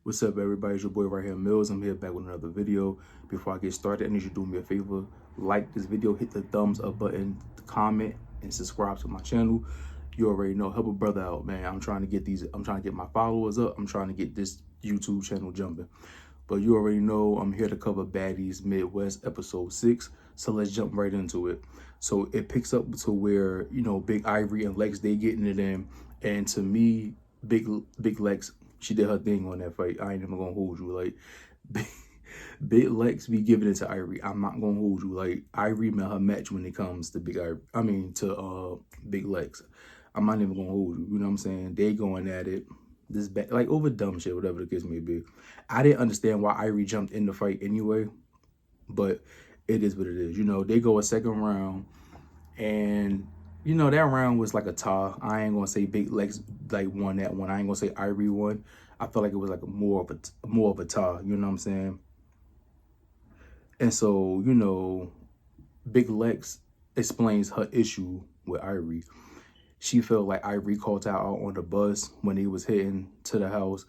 What's up, everybody? It's your boy right here, Mills. I'm here back with another video. Before I get started, I need you to do me a favor. Like this video, hit the thumbs up button, comment, and subscribe to my channel. You already know, help a brother out, man. I'm trying to get my followers up. I'm trying to get this YouTube channel jumping. But you already know I'm here to cover Baddies Midwest episode 6. So let's jump right into it. So it picks up to where, Big Ivory and Lex, they getting it in. And to me, Big Lex, she did her thing on that fight. I ain't even gonna hold you. Like, Big Lex be giving it to Ivory. I'm not gonna hold you. Like, Ivory met her match when it comes to Big Lex. I'm not even gonna hold you. You know what I'm saying? They going at it. Like over dumb shit, whatever the case may be. I didn't understand why Ivory jumped in the fight anyway, but it is what it is. They go a second round, and that round was like a tie. I ain't gonna say Big Lex like won that one. I ain't gonna say Ivory won. I felt like it was like more of a tie. You know what I'm saying? And so Big Lex explains her issue with Ivory. She felt like Ivory called her out on the bus when he was heading to the house,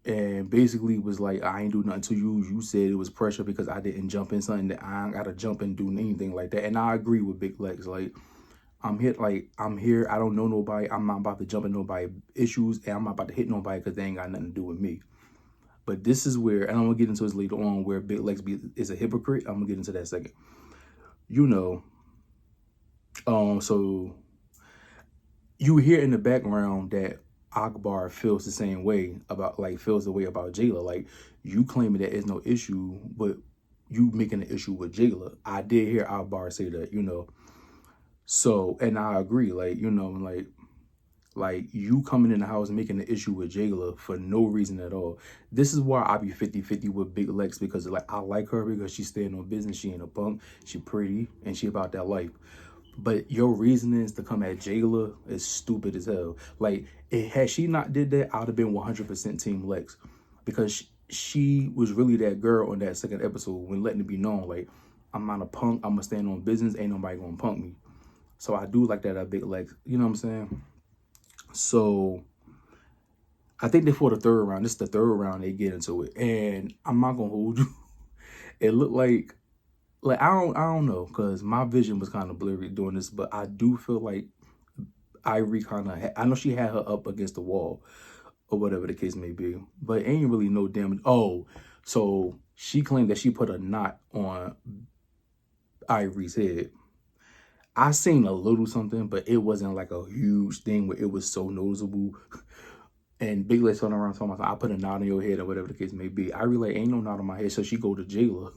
and basically was like, I ain't do nothing to you. You said it was pressure because I didn't jump in something that I ain't gotta jump and do anything like that. And I agree with Big Lex. Like, I'm here. I don't know nobody. I'm not about to jump in nobody's issues, and I'm not about to hit nobody because they ain't got nothing to do with me. But this is where, and I'm gonna get into this later on, where Big Lex is a hypocrite. I'm gonna get into that second. So you hear in the background that Akbar feels the same way feels the way about Jayla. Like, you claiming that there's no issue, but you making an issue with Jayla. I did hear Akbar say that. So, and I agree, like you coming in the house and making an issue with Jayla for no reason at all. This is why I be 50-50 with Big Lex, because I like her because she's staying on business. She ain't a punk. She pretty and she about that life. But your reasonings to come at Jayla is stupid as hell. Like, had she not did that, I'd have been 100% Team Lex, because she was really that girl on that second episode when letting it be known, like, I'm not a punk. I'm gonna stand on business. Ain't nobody gonna punk me. So I do like that at Big Lex. You know what I'm saying? So I think they for the third round. This is the third round they get into it, and I'm not gonna hold you. It looked like I don't know, because my vision was kind of blurry doing this, but I do feel like Ivory kind of, I know she had her up against the wall or whatever the case may be, but ain't really no damage. Oh, so she claimed that she put a knot on Ivory's head. I seen a little something, but it wasn't like a huge thing where it was so noticeable. And Big Lex turned around talking about, I put a knot on your head or whatever the case may be. I really ain't no knot on my head, so she go to Jayla.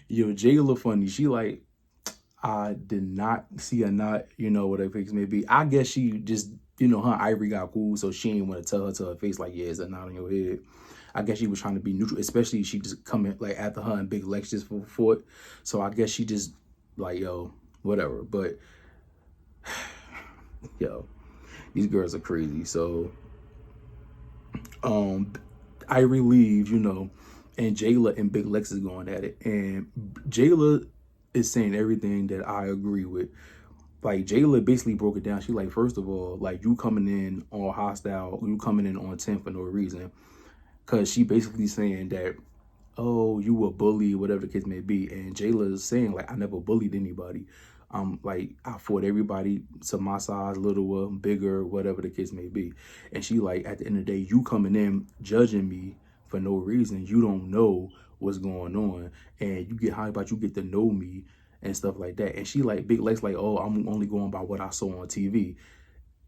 Yo, Jayla funny. She like, I did not see a knot, whatever the case may be. I guess she just, her Ivory got cool, so she ain't want to tell her to her face, like, yeah, it's a knot on your head. I guess she was trying to be neutral, especially she just coming, like, after her and Big Lex just fought. So I guess she just, like, yo, whatever. But, yo, these girls are crazy. So, Ivory leaves, and Jayla and Big Lex is going at it. And Jayla is saying everything that I agree with. Like, Jayla basically broke it down. She like, first of all, like, you coming in on hostile, you coming in on 10 for no reason. Because she basically saying that, oh, you a bully, whatever the case may be. And Jayla is saying, like, I never bullied anybody. Like, I fought everybody to my size, littler, bigger, whatever the case may be. And she like, at the end of the day, you coming in judging me for no reason. You don't know what's going on, and you get high about you get to know me and stuff like that. And she like, Big Lex like, oh, I'm only going by what I saw on TV.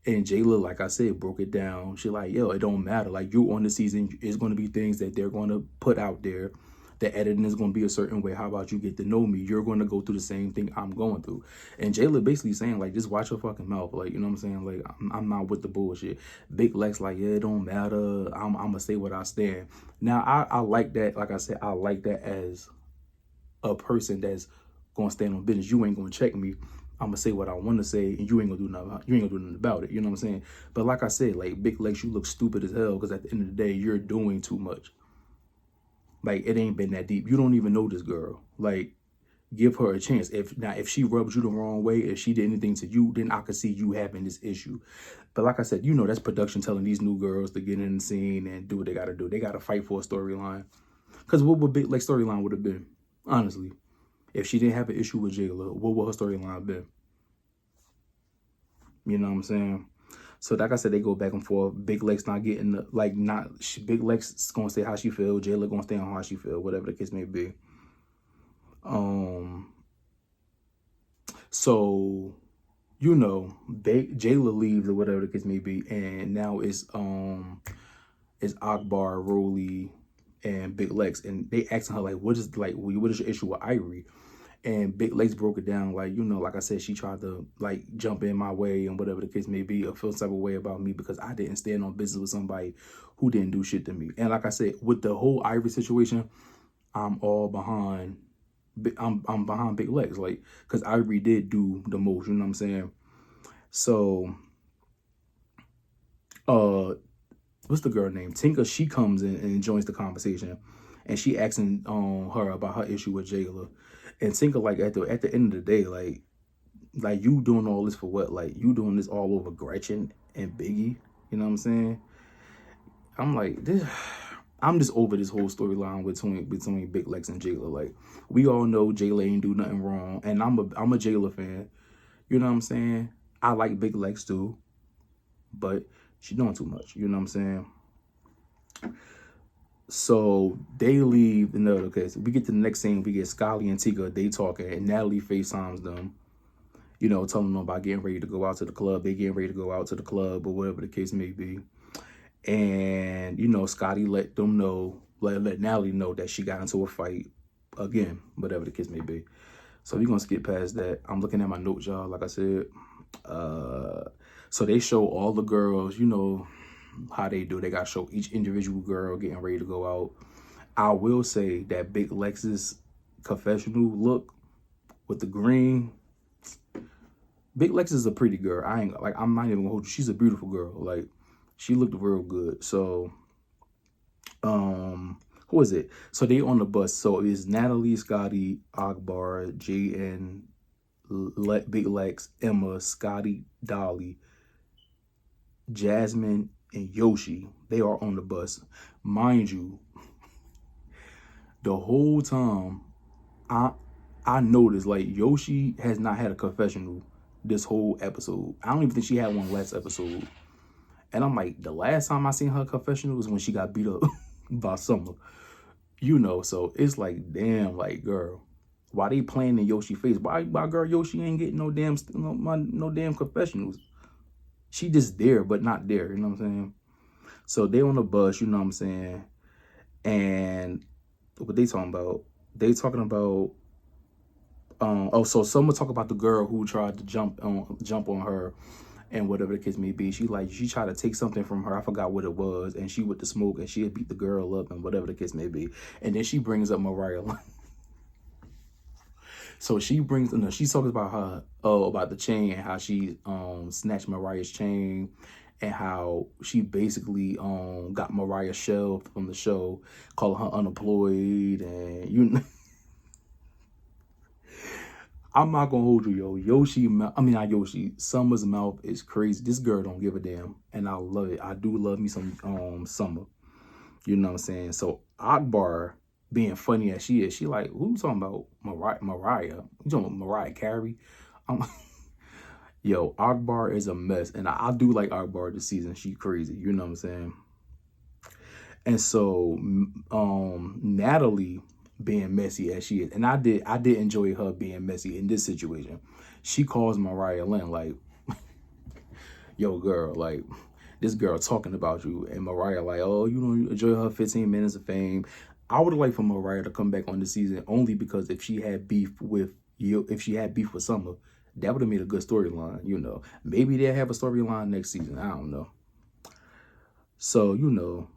And Jayla, like I said, broke it down. She like, yo, it don't matter. Like, you on the season, it's going to be things that they're going to put out there. The editing is going to be a certain way. How about you get to know me? You're going to go through the same thing I'm going through. And Jayla basically saying, like, just watch your fucking mouth. Like, you know what I'm saying? Like, I'm not with the bullshit. Big Lex like, yeah, it don't matter. I'm going to say what I stand. Now, I like that. Like I said, I like that as a person that's going to stand on business. You ain't going to check me. I'm gonna say what I want to say, and you ain't gonna do nothing. You ain't gonna do nothing about it. You know what I'm saying? But like I said, like, Big Lex, you look stupid as hell, because at the end of the day, you're doing too much. Like, it ain't been that deep. You don't even know this girl. Like, give her a chance. If she rubs you the wrong way, if she did anything to you, then I could see you having this issue. But like I said, you know, that's production telling these new girls to get in the scene and do what they got to do. They got to fight for a storyline. Because what would Big Lex storyline would have been, honestly, if she didn't have an issue with Jayla, what would her storyline have been? You know what I'm saying? So like I said, they go back and forth. Big Lex not getting the, Big Lex is gonna say how she feel. Jayla gonna stay on how she feel, whatever the case may be. So, you know, Jayla leaves or whatever the case may be, and now it's Akbar, Rolly, and Big Lex, and they asking her like, what is your issue with Ivory? And Big Lex broke it down like, you know, like I said, she tried to like jump in my way and whatever the case may be, or feel some type of way about me because I didn't stand on business with somebody who didn't do shit to me. And like I said, with the whole Ivory situation, I'm all behind. I'm behind Big Lex, like, because Ivory did do the most. You know what I'm saying? So, what's the girl name? Tinker. She comes in and joins the conversation, and she asking her about her issue with Jayla. And Tinker, like, at the end of the day, like you doing all this for what? Like, you doing this all over Gretchen and Biggie. You know what I'm saying? I'm like, I'm just over this whole storyline between Big Lex and Jayla. Like, we all know Jayla ain't do nothing wrong, and I'm a Jayla fan. You know what I'm saying? I like Big Lex too, but she doing too much. You know what I'm saying? So they leave. Okay, so we get to the next scene. We get Scully and Tika. They talking, and Natalie FaceTimes them. You know, telling them about getting ready to go out to the club. They getting ready to go out to the club or whatever the case may be. And, you know, Scotty let them know, let Natalie know that she got into a fight again, whatever the case may be. So we're going to skip past that. I'm looking at my notes, y'all, like I said. So they show all the girls, you know, how they do. They got to show each individual girl getting ready to go out. I will say that Big Lex's confessional look with the green. Big Lex is a pretty girl. I'm not even gonna hold you. She's a beautiful girl. Like, she looked real good. So, who is it? So they on the bus. So it's Natalie, Scotty, Akbar, Jay, and Big Lex, Emma, Scotty, Dolly, Jasmine, and Yoshi. They are on the bus. Mind you, the whole time, I noticed, like, Yoshi has not had a confessional this whole episode. I don't even think she had one last episode. And I'm like, the last time I seen her confessional was when she got beat up by Summer. You know, so it's like, damn, like, girl, why they playing in Yoshi face? Why girl Yoshi ain't getting no damn confessionals? She just there, but not there, you know what I'm saying? So they on the bus, you know what I'm saying? And what they talking about? They talking about so someone talk about the girl who tried to jump on her and whatever the case may be. She tried to take something from her. I forgot what it was. And she with the smoke and she had beat the girl up and whatever the case may be. And then she brings up Mariah. So she talks about her, about the chain and how she snatched Mariah's chain and how she basically got Mariah shelved from the show, calling her unemployed, and you know. I'm not gonna hold you, yo. Summer's mouth is crazy. This girl don't give a damn, and I love it. I do love me some Summer. You know what I'm saying? So Akbar, being funny as she is, she like, who you talking about? Mariah? You talking about Mariah Carey? Yo, Akbar is a mess, and I do like Akbar this season. She crazy. You know what I'm saying? And so Natalie, being messy as she is, and I did enjoy her being messy in this situation. She calls Mariah Lynn like, yo, girl, like, this girl talking about you, and Mariah like, oh, you don't enjoy her 15 minutes of fame. I would like for Mariah to come back on the season only because if she had beef with Summer, that would have made a good storyline. You know, maybe they'll have a storyline next season. I don't know. So, you know,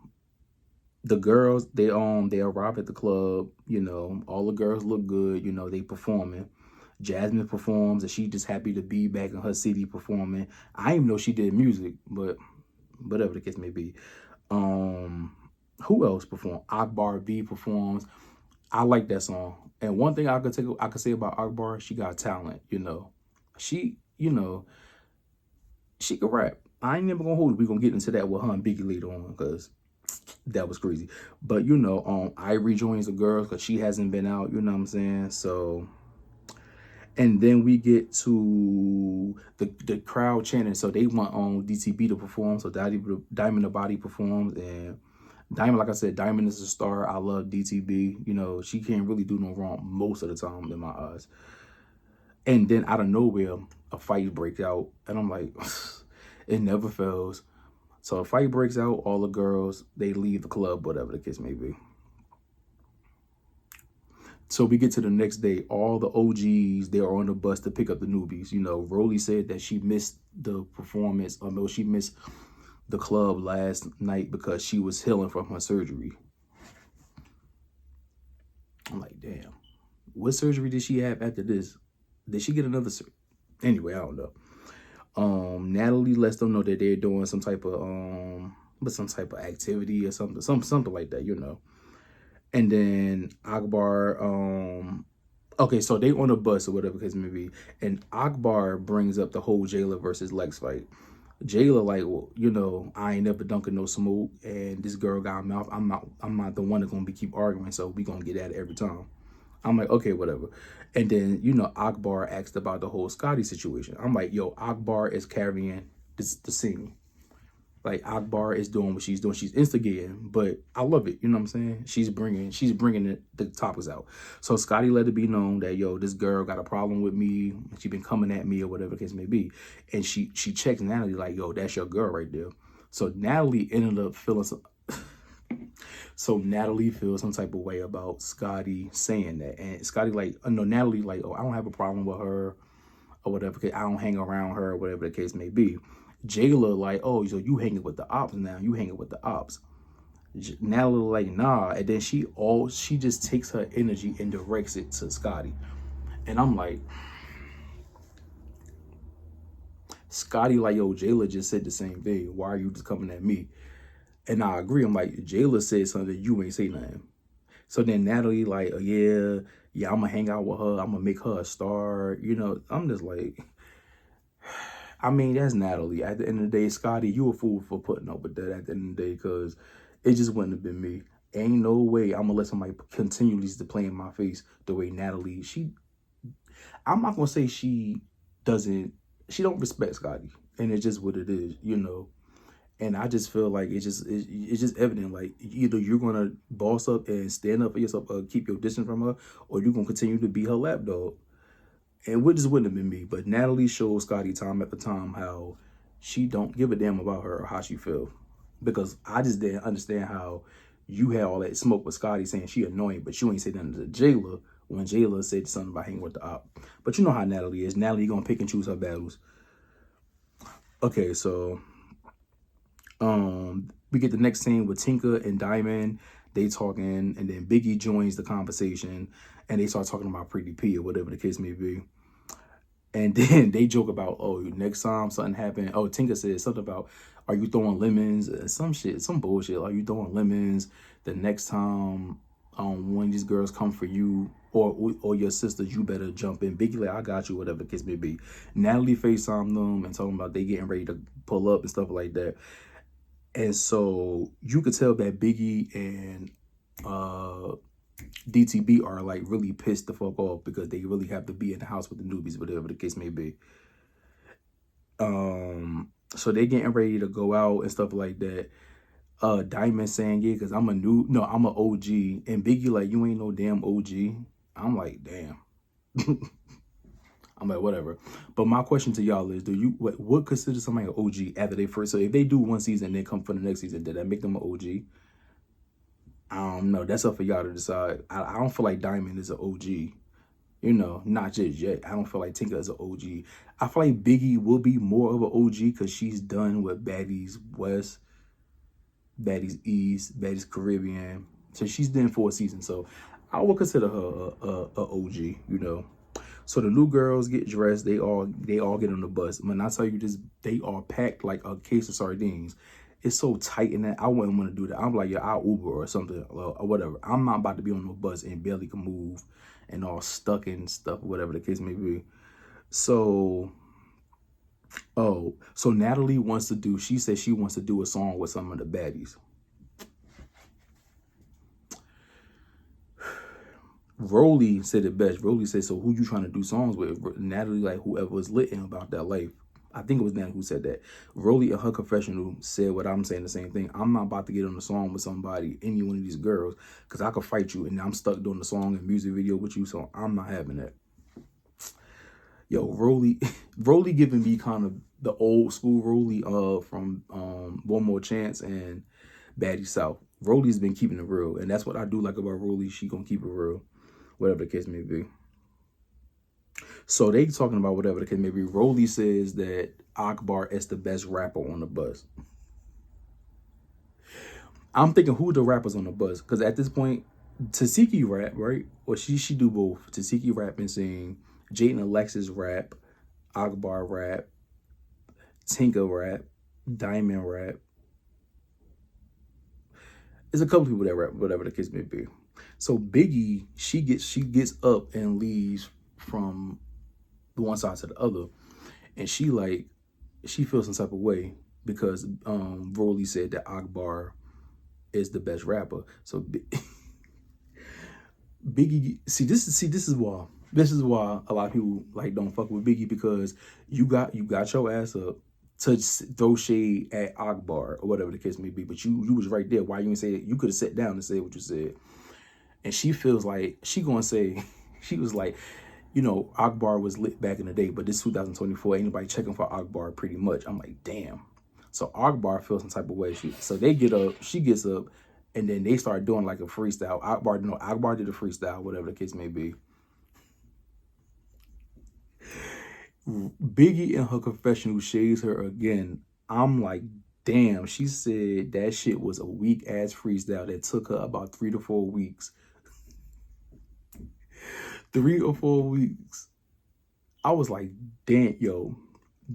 the girls, they arrive at the club, you know, all the girls look good, you know, they performing. Jasmine performs, and she just happy to be back in her city performing. I didn't even know she did music, but whatever the case may be. Who else performed? Akbar B performs. I like that song. And one thing I could say about Akbar, she got talent, you know. She, you know, she can rap. I ain't never gonna hold it. We gonna get into that with her and Biggie later on, because that was crazy. But you know, Ivory joins the girls because she hasn't been out, you know what I'm saying? So, and then we get to the crowd chanting. So they want on DTB to perform. So Diamond the Body performs, and Diamond, like I said, Diamond is a star. I love DTB. You know, she can't really do no wrong most of the time in my eyes. And then out of nowhere, a fight breaks out, and I'm like, it never fails. So a fight breaks out, all the girls, they leave the club, whatever the case may be. So we get to the next day, all the OGs, they're on the bus to pick up the newbies. You know, Rolly said that she missed the performance, or no, she missed the club last night because she was healing from her surgery. I'm like, damn, what surgery did she have after this? Did she get another surgery? Anyway, I don't know. Natalie lets them know that they're doing some type of activity or something like that, you know. And then Akbar, okay, so they on a bus or whatever the case may be, and Akbar brings up the whole Jayla versus Lex fight. Jayla like, well, you know, I ain't never dunking no smoke, and this girl got a mouth. I'm not the one that's gonna keep arguing, so we gonna get at it every time. I'm like, okay, whatever. And then, you know, Akbar asked about the whole Scotty situation. I'm like, yo, Akbar is carrying the scene. Like, Akbar is doing what she's doing. She's instigating, but I love it. You know what I'm saying? She's bringing the topics out. So Scotty let it be known that, yo, this girl got a problem with me. She been coming at me or whatever the case may be. And she checks Natalie like, yo, that's your girl right there. So Natalie ended up feeling some... So Natalie feels some type of way about Scotty saying that. And Scotty like, no, Natalie like, oh, I don't have a problem with her or whatever. I don't hang around her or whatever the case may be. Jayla like, oh, so you hanging with the ops now. You hanging with the ops. Natalie like, nah. And then she just takes her energy and directs it to Scotty. And I'm like, Scotty like, yo, Jayla just said the same thing. Why are you just coming at me? And I agree. I'm like, Jayla said something, you ain't say nothing. So then Natalie like, oh, yeah, I'm going to hang out with her. I'm going to make her a star. You know, I'm just like, I mean, that's Natalie. At the end of the day, Scotty, you a fool for putting up with that at the end of the day, because it just wouldn't have been me. Ain't no way I'm going to let somebody continually play in my face the way Natalie, I'm not going to say she don't respect Scotty. And it's just what it is, you know. And I just feel like it's just evident, like, either you're going to boss up and stand up for yourself or keep your distance from her, or you're going to continue to be her lapdog. And it just wouldn't have been me. But Natalie shows Scotty time after time how she don't give a damn about her or how she feel. Because I just didn't understand how you had all that smoke with Scotty saying she annoying, but you ain't say nothing to Jayla when Jayla said something about hanging with the op. But you know how Natalie is. Natalie going to pick and choose her battles. Okay, so... we get the next scene with Tinker and Diamond. They talking, and then Biggie joins the conversation, and they start talking about Pretty P or whatever the case may be. And then they joke about, oh, next time something happened. Oh, Tinker said something about, are you throwing lemons? Some shit, some bullshit. Are you throwing lemons the next time when these girls come for you or your sisters, you better jump in. Biggie like, I got you, whatever the case may be. Natalie FaceTimed them and talking about they getting ready to pull up and stuff like that. And so you could tell that Biggie and DTB are like really pissed the fuck off because they really have to be in the house with the newbies, whatever the case may be. So they getting ready to go out and stuff like that. Diamond saying, yeah, because I'm an OG. And Biggie like, you ain't no damn OG. I'm like, damn. I'm like, whatever. But my question to y'all is, what consider somebody an OG after they first? So if they do one season and then come for the next season, did that make them an OG? I don't know. That's up for y'all to decide. I don't feel like Diamond is an OG. You know, not just yet. I don't feel like Tinker is an OG. I feel like Biggie will be more of an OG because she's done with Baddies West, Baddies East, Baddies Caribbean. So she's done 4 seasons. So I would consider her a OG, you know. So the new girls get dressed. They all get on the bus. When I tell you this, they are packed like a case of sardines. it's so tight in that I wouldn't want to do that. I'm like, yeah, I'll Uber or something or whatever. I'm not about to be on no bus and barely can move and all stuck and stuff, whatever the case may be. So, so Natalie wants to do, she said she wants to do a song with some of the baddies. Rolly said it best. Rolly said, so who you trying to do songs with? Natalie, like, whoever was lit in about that life. I think it was Natalie who said that. Rolly in her confessional said what I'm saying, the same thing. I'm not about to get on a song with somebody, any one of these girls, because I could fight you and I'm stuck doing the song and music video with you, so I'm not having that. Yo, Rolly giving me kind of the old school Rolly from One More Chance and Baddies South. Rolly's been keeping it real, and that's what I do like about Rolly. She gonna keep it real, whatever the case may be. So they talking about whatever the case may be. Rolly says that Akbar is the best rapper on the bus. I'm thinking, who the rappers on the bus? Because at this point, Tesehki rap, right? Or she do both. Tesehki rap and sing. Jade and Alexis rap. Akbar rap. Tinka rap. Diamond rap. There's a couple people that rap, whatever the case may be. So Biggie, she gets up and leaves from the one side to the other, and she feels some type of way because Rolly said that Akbar is the best rapper. So Biggie, this is why a lot of people like don't fuck with Biggie, because you got your ass up to throw shade at Akbar or whatever the case may be, but you was right there. Why you didn't say it? You could have sat down and said what you said. And she feels like she gonna say, she was like, you know, Akbar was lit back in the day, but this 2024, ain't nobody checking for Akbar pretty much. I'm like, damn. So Akbar feels some type of way. So they get up, she gets up, and then they start doing like a freestyle. Akbar did a freestyle, whatever the case may be. Biggie in her confessional shades her again. I'm like, damn, she said that shit was a weak ass freestyle that took her about 3 to 4 weeks. 3 or 4 weeks. I was like, damn, yo,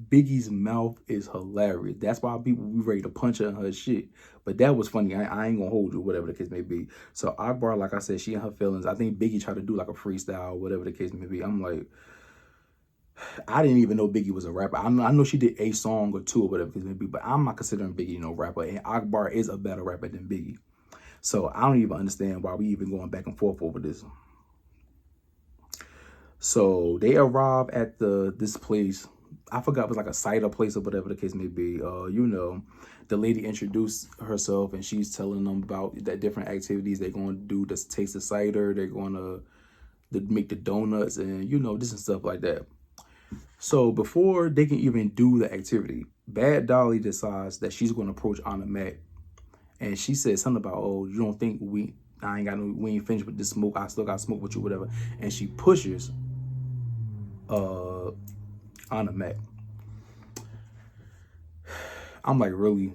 Biggie's mouth is hilarious. That's why people be ready to punch her in her shit. But that was funny. I ain't gonna hold you, whatever the case may be. So Akbar, like I said, she in her feelings. I think Biggie tried to do like a freestyle, whatever the case may be. I'm like, I didn't even know Biggie was a rapper. I know she did a song or two or whatever the case may be, but I'm not considering Biggie no rapper. And Akbar is a better rapper than Biggie. So I don't even understand why we even going back and forth over this. So they arrive at this place. I forgot, it was like a cider place or whatever the case may be. You know, the lady introduced herself and she's telling them about the different activities they're going to do to taste the cider. They're going to make the donuts and, you know, this and stuff like that. So before they can even do the activity, Bad Dolly decides that she's going to approach Anna Mac. And she said something about, oh, you don't think we ain't finished with this smoke. I still got smoke with you, whatever. And she pushes Anna Mac. I'm like, really?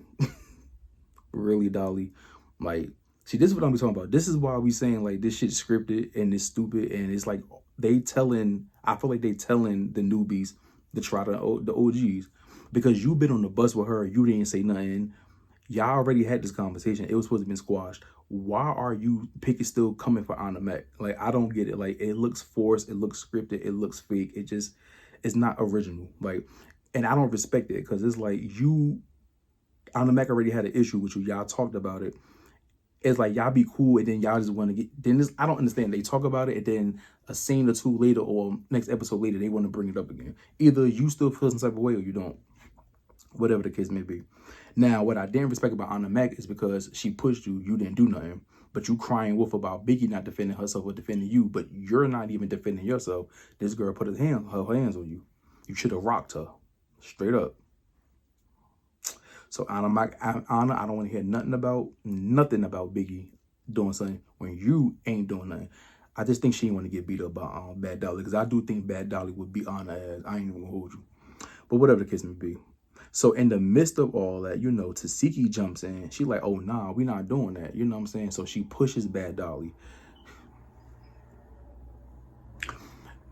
Really, Dolly? Like, see, this is what I'm talking about. This is why we saying like this shit's scripted and it's stupid, and it's like I feel like they telling the newbies to try the OGs, because you've been on the bus with her, you didn't say nothing. Y'all already had this conversation. It was supposed to have been squashed. Why are you still coming for Anna Mac? Like, I don't get it. Like, it looks forced, it looks scripted, it looks fake. It's not original. Like, and I don't respect it, because it's like Anna Mac already had an issue with you. Y'all talked about it. It's like y'all be cool and then y'all just want to get, then this, I don't understand. They talk about it and then a scene or two later or next episode later, they want to bring it up again. Either you still feel some type of way or you don't. Whatever the case may be. Now, what I didn't respect about Anna Mac is because she pushed you, you didn't do nothing. But you crying wolf about Biggie not defending herself or defending you, but you're not even defending yourself. This girl put her hands on you. You should have rocked her. Straight up. So Anna, I don't want to hear nothing about Biggie doing something when you ain't doing nothing. I just think she didn't want to get beat up by Bad Dolly, because I do think Bad Dolly would beat Anna ass. I ain't even gonna hold you. But whatever the case may be. So in the midst of all that, you know, Tesehki jumps in. She like, oh, nah, we not doing that. You know what I'm saying? So she pushes Bad Dolly.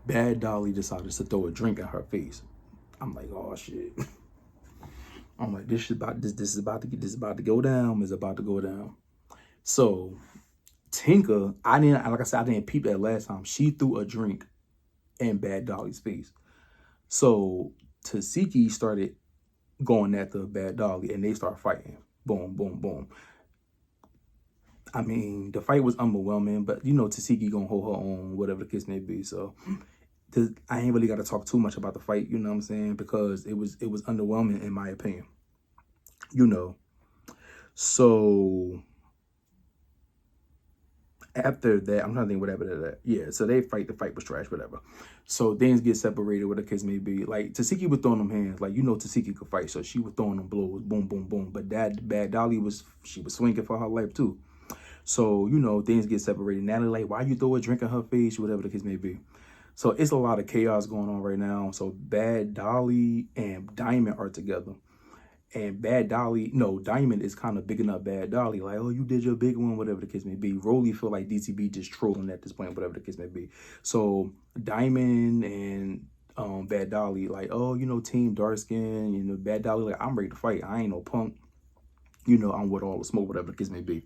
Bad Dolly decided to throw a drink at her face. I'm like, oh, shit. I'm like, this is about to go down. It's about to go down. So Tinka, like I said, I didn't peep that last time. She threw a drink in Bad Dolly's face. So Tesehki started going after Bad Dolly, and they start fighting. Boom, boom, boom. I mean, the fight was underwhelming, but you know Tesehki gonna hold her own, whatever the case may be. So I ain't really got to talk too much about the fight, you know what I'm saying? Because it was underwhelming in my opinion. You know. So after that, I'm trying to think what happened to that. Yeah, so they fight. The fight was trash, whatever. So things get separated, whatever the case may be. Like Tesehki was throwing them hands, like you know Tesehki could fight, so she was throwing them blows, boom, boom, boom. But that Bad Dolly was swinging for her life too. So you know things get separated. Natalie like, why you throw a drink in her face, whatever the case may be. So it's a lot of chaos going on right now. So Bad Dolly and Diamond are together. And Diamond is kind of bigging up Bad Dolly. Like, oh, you did your big one, whatever the case may be. Rolly feel like DTB just trolling at this point, whatever the case may be. So Diamond and Bad Dolly, like, oh, you know, team dark skin, you know, Bad Dolly, like, I'm ready to fight. I ain't no punk. You know, I'm with all the smoke, whatever the case may be.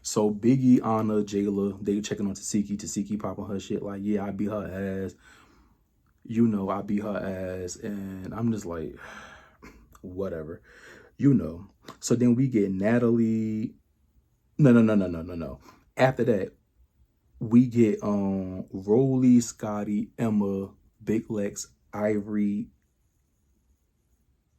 So Biggie, Anna, Jayla, they checking on Tesehki. Tesehki popping her shit like, yeah, I beat her ass. You know, I beat her ass. And I'm just like, whatever. You know. So then we get Natalie. No. After that, we get Rolly, Scotty, Emma, Big Lex, Ivory,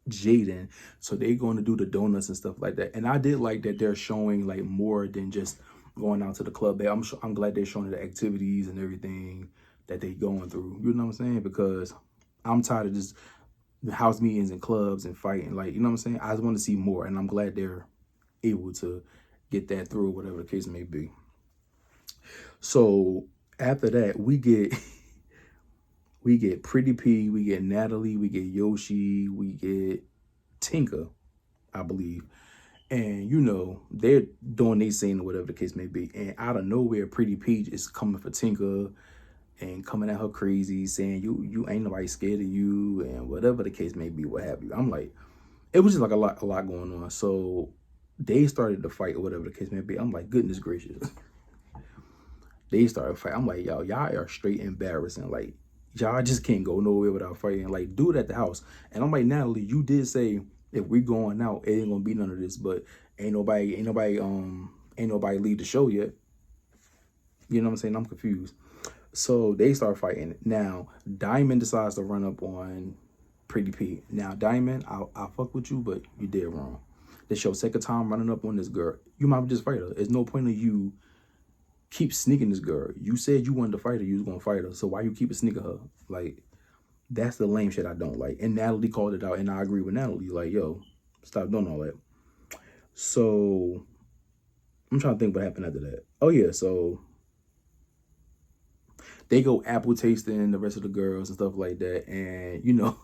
Jaden. So they going to do the donuts and stuff like that. And I did like that they're showing like more than just going out to the club. I'm glad they're showing the activities and everything that they going through. You know what I'm saying? Because I'm tired of just house meetings and clubs and fighting. Like, you know what I'm saying? I just want to see more, and I'm glad they're able to get that through, whatever the case may be. So after that, we get Pretty P, we get Natalie, we get Yoshi, we get Tinka, I believe. And, you know, they're doing their scene or whatever the case may be. And out of nowhere, Pretty P is coming for Tinka and coming at her crazy, saying you ain't nobody scared of you and whatever the case may be, what have you. I'm like, it was just like a lot going on. So they started to fight or whatever the case may be. I'm like, goodness gracious. They started fighting. I'm like, y'all are straight embarrassing. Like, y'all just can't go nowhere without fighting. Like, do it at the house. And I'm like, Natalie, you did say if we going out, it ain't gonna be none of this, but ain't nobody leave the show yet. You know what I'm saying? I'm confused. So they start fighting. Now, Diamond decides to run up on Pretty P. Now, Diamond, I'll fuck with you, but you did wrong. This your second time running up on this girl. You might just fight her. There's no point of you keep sneaking this girl. You said you wanted to fight her. You was going to fight her. So why you keep sneaking her? Like, that's the lame shit I don't like. And Natalie called it out, and I agree with Natalie. Like, yo, stop doing all that. So I'm trying to think what happened after that. Oh, yeah, so they go apple tasting, the rest of the girls and stuff like that. And, you know,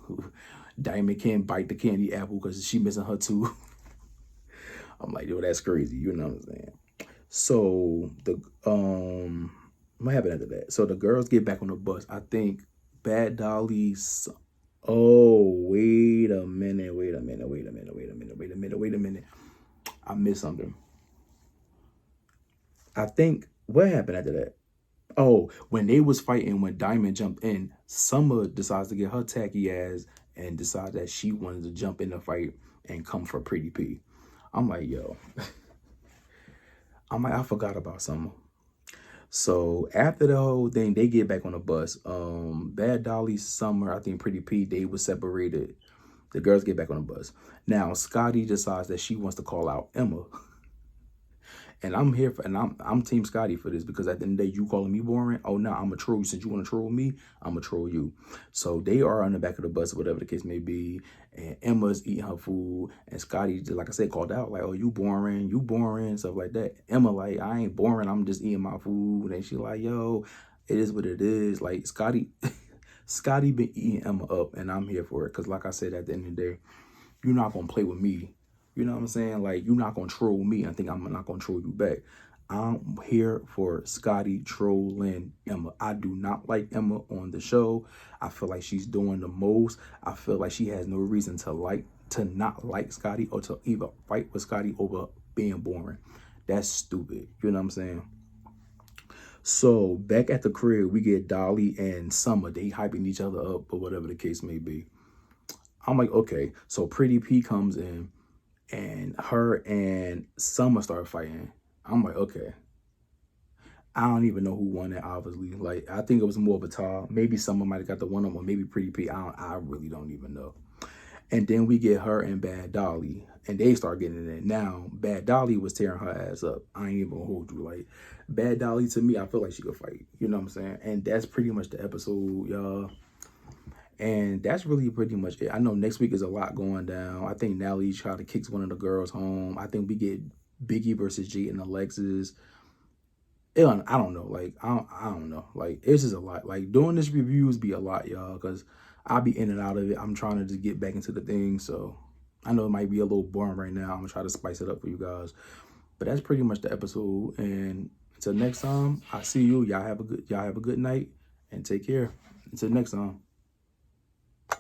Diamond can't bite the candy apple because she missing her too. I'm like, yo, that's crazy. You know what I'm saying? So what happened after that? So the girls get back on the bus. I think Bad Dolly's. Oh, wait a minute. I missed something. I think what happened after that? Oh, when they was fighting, when Diamond jumped in, Summer decides to get her tacky ass and decide that she wanted to jump in the fight and come for Pretty P. I'm like, yo. I forgot about Summer. So after the whole thing, they get back on the bus. Bad Dolly, Summer, I think Pretty P, they were separated. The girls get back on the bus. Now Scotty decides that she wants to call out Emma. And I'm here for, and I'm Team Scotty for this, because at the end of the day, you calling me boring. Oh no, I'm a troll. Since you want to troll me, I'm a troll you. So they are on the back of the bus, whatever the case may be. And Emma's eating her food, and Scotty, like I said, called out like, "Oh, you boring," stuff like that. Emma like, "I ain't boring. I'm just eating my food." And she like, "Yo, it is what it is." Like Scotty been eating Emma up, and I'm here for it, because like I said, at the end of the day, you're not gonna play with me. You know what I'm saying? Like, you're not going to troll me. I think I'm not going to troll you back. I'm here for Scotty trolling Emma. I do not like Emma on the show. I feel like she's doing the most. I feel like she has no reason to like to not like Scotty or to even fight with Scotty over being boring. That's stupid. You know what I'm saying? So back at the crib, we get Dolly and Summer. They hyping each other up or whatever the case may be. I'm like, okay. So Pretty P comes in and her and Summer start fighting. I'm like, okay. I don't even know who won it, obviously. Like, I think it was more of a tie. Maybe Summer might have got the one on one, maybe Pretty P. I really don't even know. And then we get her and Bad Dolly, and they start getting it in. Now, Bad Dolly was tearing her ass up. I ain't even gonna hold you. Like, Bad Dolly, to me, I feel like she could fight. You know what I'm saying? And that's pretty much the episode, y'all. And that's really pretty much it. I know next week is a lot going down. I think Nelly tried to kick one of the girls home. I think we get Biggie versus G and Alexis. I don't know. Like, I don't know. Like, it's just a lot. Like, doing this reviews be a lot, y'all, because I'll be in and out of it. I'm trying to just get back into the thing. So I know it might be a little boring right now. I'm going to try to spice it up for you guys. But that's pretty much the episode. And until next time, I see you. Y'all have a good night and take care. Until next time.